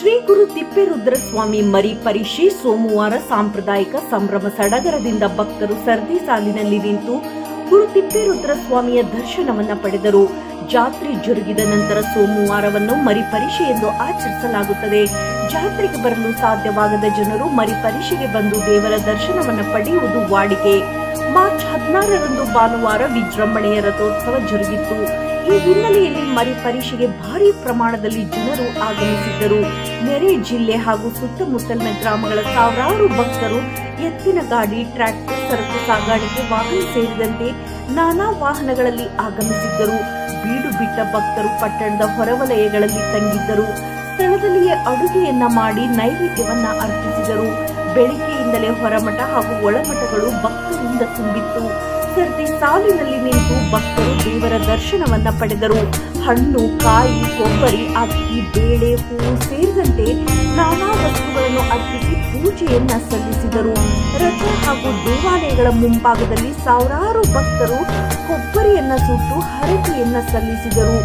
ಶ್ರೀ ಗುರು ತಿಪ್ಪೇರುದ್ರಸ್ವಾಮಿ ಮರಿ ಪರಿಷೆ ಸೋಮವಾರ ಸಾಂಪ್ರದಾಯಿಕ ಸಂಭ್ರಮ ಸಡಗರದಿಂದ ಭಕ್ತರು ಸರದಿ ಸಾಲಿನಲ್ಲಿ ನಿಂತು ಗುರು ತಿಪ್ಪೇರುದ್ರಸ್ವಾಮಿಯ ದರ್ಶನವನ್ನ ಪಡೆದರು. ಜಾತ್ರೆ ಜರುಗಿದ ನಂತರ ಸೋಮವಾರವನ್ನು ಮರಿ ಪರಿಷೆ ಎಂದು ಆಚರಿಸಲಾಗುತ್ತದೆ. ಜಾತ್ರೆಗೆ ಬರಲು ಸಾಧ್ಯವಾಗದ ಜನರು ಮರಿ ಪರಿಷೆಗೆ ಬಂದು ದೇವರ ದರ್ಶನವನ್ನ ಪಡೆಯುವುದು ವಾಡಿಕೆ. ಮಾರ್ಚ್ 16ರಂದು ಭಾನುವಾರ ವಿಜೃಂಭಣೆಯ ರಥೋತ್ಸವ ಜರುಗಿತ್ತು. ಈ ಹಿನ್ನೆಲೆಯಲ್ಲಿ ಮರಿ ಪರಿಷೆಗೆ ಭಾರಿ ಪ್ರಮಾಣದಲ್ಲಿ ಜನರು ಆಗಮಿಸಿದ್ದರು. ನೆರೆ ಜಿಲ್ಲೆ ಹಾಗೂ ಸುತ್ತಮುತ್ತಲಿನ ಗ್ರಾಮಗಳ ಸಾವಿರಾರು ಭಕ್ತರು ಎತ್ತಿನ ಗಾಡಿ, ಟ್ರ್ಯಾಕ್ಟರ್, ಸರಕು ಸಾಗಾಣಿಕೆ ವಾಹನ ಸೇರಿದಂತೆ ನಾನಾ ವಾಹನಗಳಲ್ಲಿ ಆಗಮಿಸಿದ್ದರು. ಬೀಡು ಬಿಟ್ಟ ಭಕ್ತರು ಪಟ್ಟಣದ ಹೊರವಲಯಗಳಲ್ಲಿ ತಂಗಿದ್ದರು. ಸ್ಥಳದಲ್ಲಿಯೇ ಅಡುಗೆಯನ್ನ ಮಾಡಿ ನೈವೇದ್ಯವನ್ನ ಅರ್ಪಿಸಿದರು. ಬೆಳಿಗ್ಗೆಯಿಂದಲೇ ಹೊರಮಠ ಹಾಗೂ ಒಳಮಠಗಳು ಭಕ್ತರಿಂದ ತುಂಬಿತ್ತು. ಸರದಿ ಸಾಲಿನಲ್ಲಿ ನಿಂತು ಭಕ್ತರು ದೇವರ ದರ್ಶನವನ್ನ ಪಡೆದರು. ಹಣ್ಣು, ಕಾಯಿ, ಕೊಬ್ಬರಿ, ಅಕ್ಕಿ, ಬೇಳೆ, ಹೂವು ಸೇರಿದಂತೆ ನಾನಾ ವಸ್ತುಗಳನ್ನು ಅರ್ಪಿಸಿ ಪೂಜೆಯನ್ನ ಸಲ್ಲಿಸಿದರು. ರಥ ಹಾಗೂ ದೇವಾಲಯಗಳ ಮುಂಭಾಗದಲ್ಲಿ ಸಾವಿರಾರು ಭಕ್ತರು ಕೊಬ್ಬರಿಯನ್ನ ಸುಟ್ಟು ಹರಕೆಯನ್ನ ಸಲ್ಲಿಸಿದರು.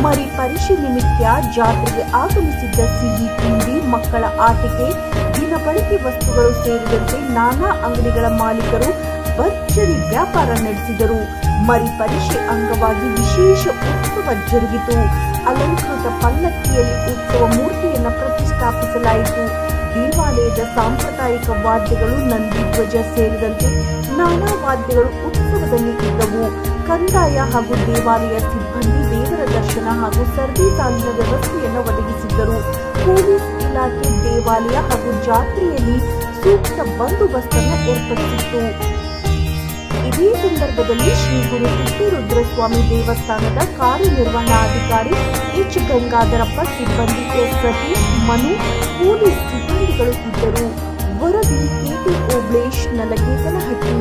ಮರಿ ಪರಿಷೆ ನಿಮಿತ್ತ ಜಾತ್ರೆಗೆ ಆಗಮಿಸಿದ್ದ ಸಿಹಿ ತಿಂಡಿ, ಮಕ್ಕಳ ಆಟಿಕೆ, ದಿನಬಳಕೆ ವಸ್ತುಗಳು ಸೇರಿದಂತೆ ನಾನಾ ಅಂಗಡಿಗಳ ಮಾಲೀಕರು ಭರ್ಜರಿ ವ್ಯಾಪಾರ ನಡೆಸಿದರು. ಮರಿ ಪರಿಷೆ ಅಂಗವಾಗಿ ವಿಶೇಷ ಉತ್ಸವ ಜರುಗಿತು. ಅಲಂಕೃತ ಪಲ್ಲಕ್ಕಿಯಲ್ಲಿ ಉತ್ಸವ ಮೂರ್ತಿಯನ್ನು ಪ್ರತಿಷ್ಠಾಪಿಸಲಾಯಿತು. ದೇವಾಲಯದ ಸಾಂಪ್ರದಾಯಿಕ ವಾದ್ಯಗಳು, ನಂದಿ ಧ್ವಜ ಸೇರಿದಂತೆ ನಾನಾ ವಾದ್ಯಗಳು ಉತ್ಸವದಲ್ಲಿ ಇದ್ದವು. ಕಂದಾಯ ಹಾಗೂ ದೇವಾಲಯ ಸಿಬ್ಬಂದಿ ದೇವರ ದರ್ಶನ ಹಾಗೂ ಸರದಿ ಸಾಲಿನ ವ್ಯವಸ್ಥೆಯನ್ನು ಒದಗಿಸಿದ್ದರು. ಪೊಲೀಸ್ ಇಲಾಖೆ ದೇವಾಲಯ ಹಾಗೂ ಜಾತ್ರೆಯಲ್ಲಿ ಸೂಕ್ತ ಬಂದೋಬಸ್ತನ್ನು ಏರ್ಪಡಿಸಿತ್ತು. ಇದೇ ಸಂದರ್ಭದಲ್ಲಿ ಶ್ರೀ ಗುರು ತಿಪ್ಪೇರುದ್ರಸ್ವಾಮಿ ದೇವಸ್ಥಾನದ ಕಾರ್ಯನಿರ್ವಹಣಾಧಿಕಾರಿ ಎಚ್ ಗಂಗಾಧರಪ್ಪ, ಸಿಬ್ಬಂದಿ ಎಸ್ ಸತೀಶ್, ಮನು, ಪೊಲೀಸ್ ಸಿಬ್ಬಂದಿಗಳು ಇದ್ದರು. ವರದಿ ಕೆಟಿ ಓಬ್ಳೇಶ್, ನಲಗೇತನಹಟ್ಟಿ.